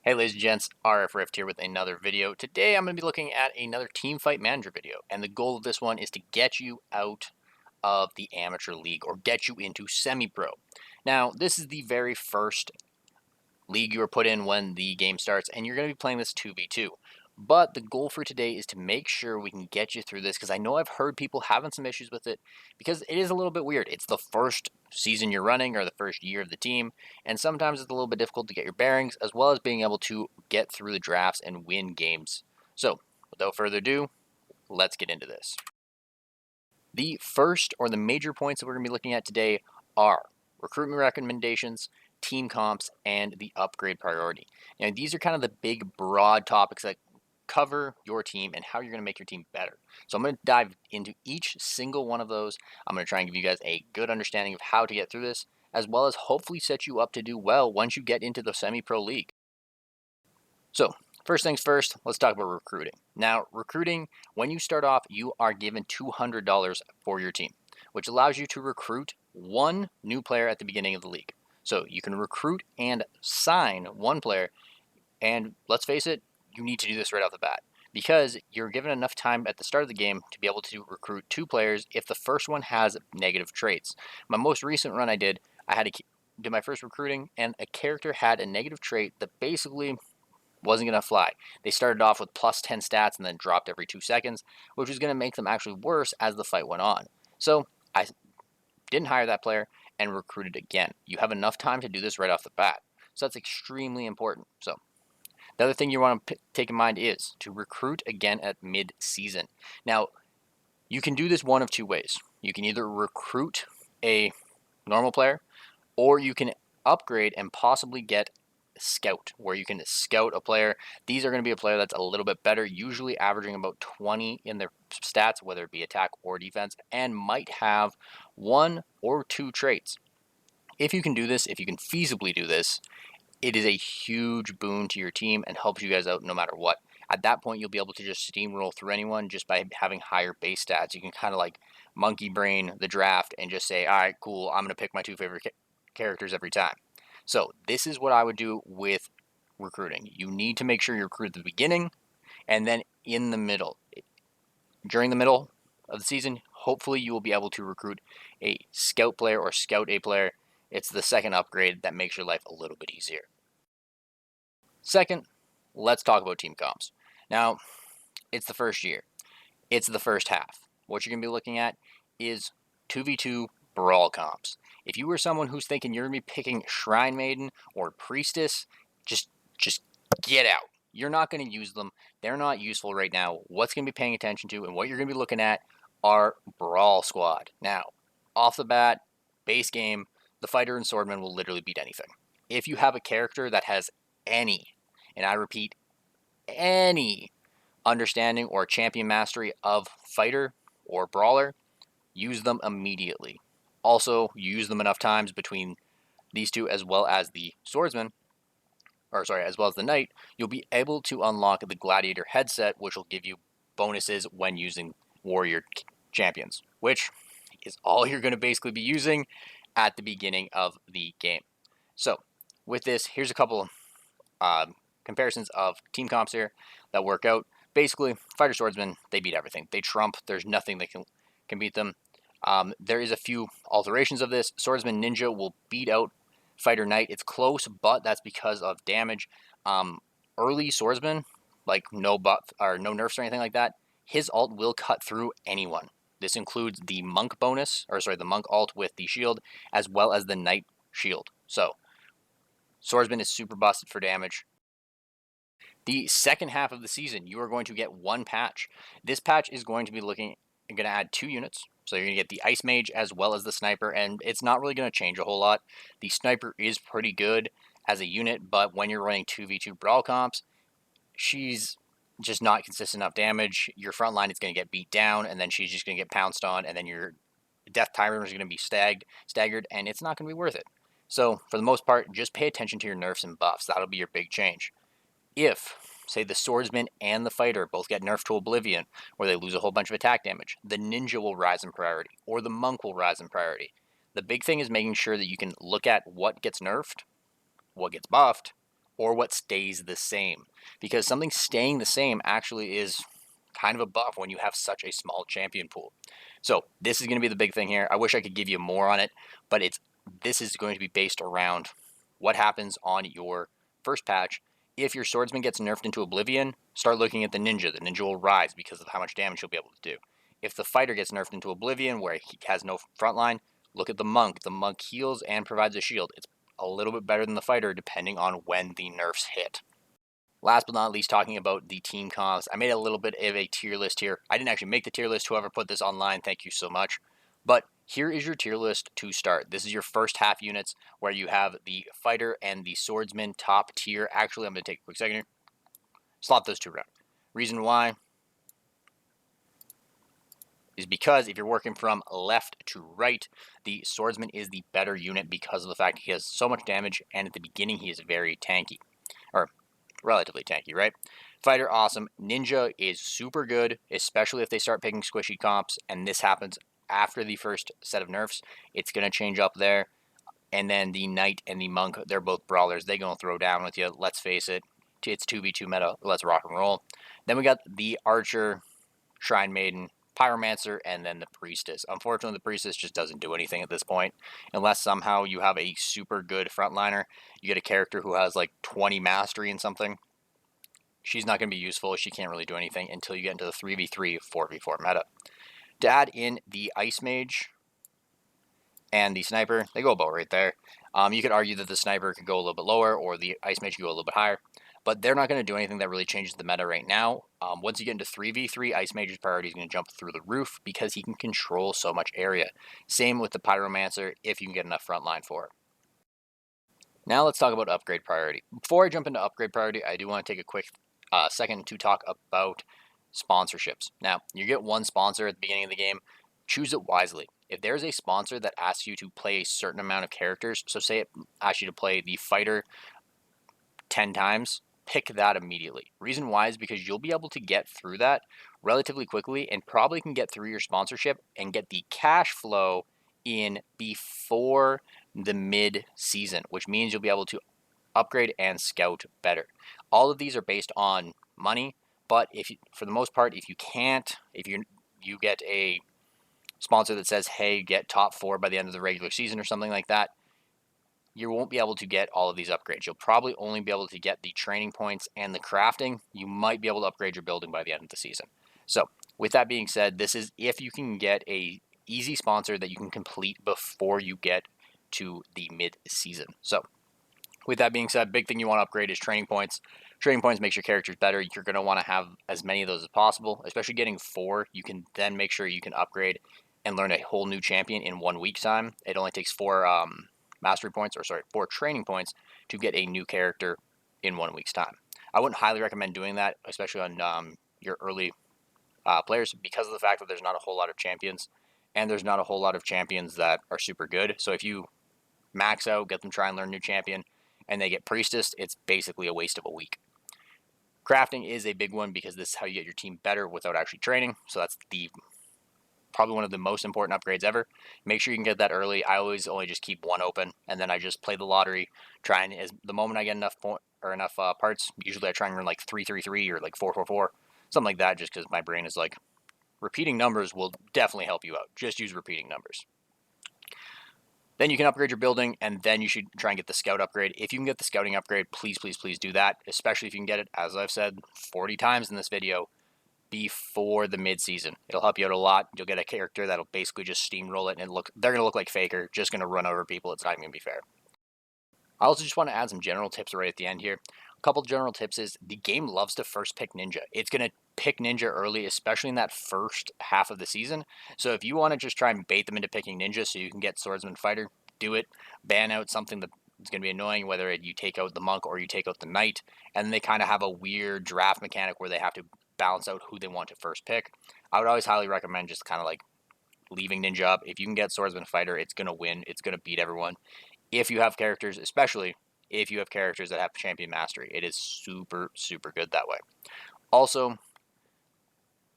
Hey ladies and gents, RF Rift here with another video. Today I'm going to be looking at another Teamfight Manager video, and the goal of this one is to get you out of the amateur league or get you into semi-pro. Now, this is the very first league you are put in when the game starts, and you're going to be playing this 2v2. But the goal for today is to make sure we can get you through this, because I know I've heard people having some issues with it, because it is a little bit weird. It's the first season you're running, or the first year of the team, and sometimes it's a little bit difficult to get your bearings, as well as being able to get through the drafts and win games. So, without further ado, let's get into this. The first, or the major points that we're going to be looking at today are recruitment recommendations, team comps, and the upgrade priority. Now, these are kind of the big, broad topics that cover your team and how you're going to make your team better. So I'm going to dive into each single one of those. I'm going to try and give you guys a good understanding of how to get through this, as well as hopefully set you up to do well once you get into the semi-pro league. So first things first, let's talk about recruiting. Now, recruiting, when you start off, you are given $200 for your team, which allows you to recruit one new player at the beginning of the league. So you can recruit and sign one player, and let's face it, you need to do this right off the bat, because you're given enough time at the start of the game to be able to recruit two players if the first one has negative traits. My most recent run I had to do my first recruiting, and a character had a negative trait that basically wasn't going to fly. They started off with plus 10 stats and then dropped every 2 seconds, which was going to make them actually worse as the fight went on. So I didn't hire that player and recruited again. You have enough time to do this right off the bat. So that's extremely important. So the other thing you want to take in mind is to recruit again at mid-season. Now, you can do this one of two ways. You can either recruit a normal player, or you can upgrade and possibly get scout, where you can scout a player. These are going to be a player that's a little bit better, usually averaging about 20 in their stats, whether it be attack or defense, and might have one or two traits. If you can do this, if you can feasibly do this, it is a huge boon to your team and helps you guys out no matter what. At that point, you'll be able to just steamroll through anyone just by having higher base stats. You can kind of like monkey brain the draft and just say, all right, cool, I'm going to pick my two favorite characters every time. So this is what I would do with recruiting. You need to make sure you recruit at the beginning and then in the middle. During the middle of the season, hopefully you will be able to recruit a scout player or scout a player. It's the second upgrade that makes your life a little bit easier. Second, let's talk about team comps. Now, it's the first year. It's the first half. What you're going to be looking at is 2v2 brawl comps. If you were someone who's thinking you're going to be picking Shrine Maiden or Priestess, just get out. You're not going to use them. They're not useful right now. What's going to be paying attention to and what you're going to be looking at are Brawl Squad. Now, off the bat, base game, the fighter and swordman will literally beat anything. If you have a character that has any, and I repeat, any understanding or champion mastery of fighter or brawler, use them immediately. Also, use them enough times between these two as well as the swordsman, as well as the knight, you'll be able to unlock the gladiator headset, which will give you bonuses when using warrior champions, which is all you're going to basically be using at the beginning of the game. So with this, here's a couple comparisons of team comps here that work out. Basically, fighter swordsmen, they beat everything. They trump. There's nothing that can beat them. There is a few alterations of this. Swordsman ninja will beat out fighter knight. It's close, but that's because of damage. Early swordsman, like no buff or no nerfs or anything like that, his ult will cut through anyone. This includes the monk bonus, the monk ult with the shield, as well as the knight shield. So, swordsman is super busted for damage. The second half of the season, you are going to get one patch. This patch is going to add 2 units. So you're going to get the Ice Mage as well as the Sniper, and it's not really going to change a whole lot. The Sniper is pretty good as a unit, but when you're running 2v2 brawl comps, she's just not consistent enough damage. Your front line is going to get beat down, and then she's just going to get pounced on, and then your Death Tyrant is going to be staggered, and it's not going to be worth it. So for the most part, just pay attention to your nerfs and buffs. That'll be your big change. If, say, the swordsman and the fighter both get nerfed to oblivion, where they lose a whole bunch of attack damage, the ninja will rise in priority, or the monk will rise in priority. The big thing is making sure that you can look at what gets nerfed, what gets buffed, or what stays the same, because something staying the same actually is kind of a buff when you have such a small champion pool. So this is going to be the big thing here. I wish I could give you more on it, but this is going to be based around what happens on your first patch. If your swordsman gets nerfed into oblivion, start looking at the ninja. The ninja will rise because of how much damage he'll be able to do. If the fighter gets nerfed into oblivion where he has no frontline, look at the monk. The monk heals and provides a shield. It's a little bit better than the fighter depending on when the nerfs hit. Last but not least, talking about the team comps, I made a little bit of a tier list here. I didn't actually make the tier list. Whoever put this online, thank you so much. But here is your tier list to start. This is your first half units where you have the fighter and the swordsman top tier. Actually, I'm going to take a quick second here. Swap those two around. Reason why is because if you're working from left to right, the swordsman is the better unit because of the fact he has so much damage, and at the beginning he is very tanky. Or relatively tanky, right? Fighter, awesome. Ninja is super good, especially if they start picking squishy comps, and this happens after the first set of nerfs. It's going to change up there. And then the knight and the monk, they're both brawlers. They're going to throw down with you. Let's face it. It's 2v2 meta. Let's rock and roll. Then we got the archer, shrine maiden, pyromancer, and then the priestess. Unfortunately, the priestess just doesn't do anything at this point. Unless somehow you have a super good frontliner. You get a character who has like 20 mastery in something. She's not going to be useful. She can't really do anything until you get into the 3v3, 4v4 meta. To add in the ice mage and the sniper, they go about right there. You could argue that the sniper could go a little bit lower or the ice mage could go a little bit higher, but they're not going to do anything that really changes the meta right now. Once you get into 3v3, ice mage's priority is going to jump through the roof because he can control so much area. Same with the pyromancer if you can get enough frontline for it. Now let's talk about upgrade priority. Before I jump into upgrade priority, I do want to take a quick second to talk about sponsorships. Now, you get one sponsor at the beginning of the game. Choose it wisely. If there's a sponsor that asks you to play a certain amount of characters, so say it asks you to play the fighter 10 times, pick that immediately. Reason why is because you'll be able to get through that relatively quickly and probably can get through your sponsorship and get the cash flow in before the mid-season, which means you'll be able to upgrade and scout better. All of these are based on money, but if you, for the most part, if you get a sponsor that says, hey, get top 4 by the end of the regular season or something like that, you won't be able to get all of these upgrades. You'll probably only be able to get the training points and the crafting. You might be able to upgrade your building by the end of the season. So with that being said, this is if you can get a easy sponsor that you can complete before you get to the mid-season. So with that being said, big thing you want to upgrade is training points. Training points makes your characters better. You're going to want to have as many of those as possible, especially getting 4. You can then make sure you can upgrade and learn a whole new champion in 1 week's time. It only takes 4 mastery points, 4 training points to get a new character in 1 week's time. I wouldn't highly recommend doing that, especially on your early players, because of the fact that there's not a whole lot of champions, and there's not a whole lot of champions that are super good. So if you max out, get them try and learn a new champion, and they get priestess, it's basically a waste of a week. Crafting is a big one because this is how you get your team better without actually training. So that's probably one of the most important upgrades ever. Make sure you can get that early. I always only just keep 1 open, and then I just play the lottery, try and the moment I get enough parts, usually I try and run like 3-3-3 or like 4-4-4, something like that, just because my brain is like, repeating numbers will definitely help you out. Just use repeating numbers. Then you can upgrade your building, and then you should try and get the scout upgrade. If you can get the scouting upgrade, please, please, please do that, especially if you can get it, as I've said 40 times in this video, before the mid-season. It'll help you out a lot. You'll get a character that'll basically just steamroll it, and they're going to look like Faker, just going to run over people. It's not even going to be fair. I also just want to add some general tips right at the end here. A couple general tips is the game loves to first pick Ninja. It's going to pick Ninja early, especially in that first half of the season. So if you want to just try and bait them into picking Ninja so you can get Swordsman Fighter, do it. Ban out something that's going to be annoying, whether you take out the Monk or you take out the Knight, and then they kind of have a weird draft mechanic where they have to balance out who they want to first pick. I would always highly recommend just kind of like leaving Ninja up. If you can get Swordsman Fighter, it's going to win. It's going to beat everyone. If you have characters, especially if you have characters that have champion mastery, it is super, super good that way. Also,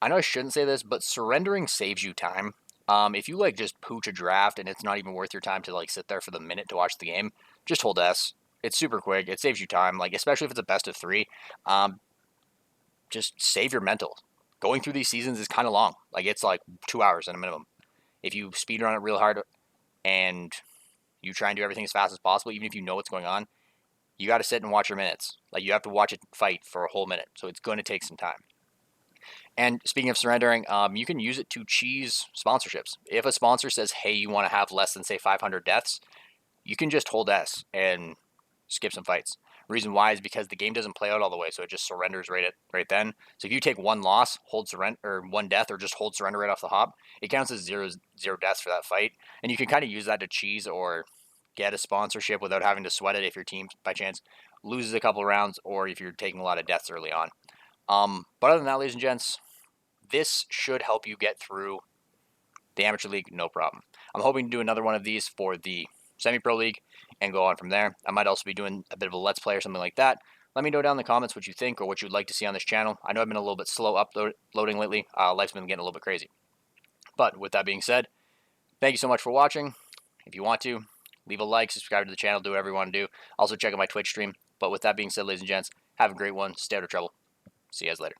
I know I shouldn't say this, but surrendering saves you time. If you like just pooch a draft and it's not even worth your time to like sit there for the minute to watch the game, just hold S. It's super quick. It saves you time, like especially if it's a best of 3. Um, just save your mental. Going through these seasons is kind of long. Like it's like 2 hours at a minimum. If you speed run it real hard and you try and do everything as fast as possible, even if you know what's going on, you got to sit and watch your minutes. Like you have to watch it fight for a whole minute, so it's going to take some time. And speaking of surrendering, you can use it to cheese sponsorships. If a sponsor says, "Hey, you want to have less than say 500 deaths," you can just hold S and skip some fights. Reason why is because the game doesn't play out all the way, so it just surrenders right then. So if you take one loss, hold surrender, or one death, or just hold surrender right off the hop, it counts as zero deaths for that fight, and you can kind of use that to cheese or get a sponsorship without having to sweat it if your team by chance loses a couple rounds or if you're taking a lot of deaths early on. But other than that, ladies and gents, this should help you get through the amateur league, no problem. I'm hoping to do another one of these for the semi-pro league and go on from there. I might also be doing a bit of a let's play or something like that. Let me know down in the comments what you think or what you'd like to see on this channel. I know I've been a little bit slow uploading lately. Life's been getting a little bit crazy. But with that being said, thank you so much for watching. If you want to, leave a like, subscribe to the channel, do whatever you want to do. Also check out my Twitch stream. But with that being said, ladies and gents, have a great one. Stay out of trouble. See you guys later.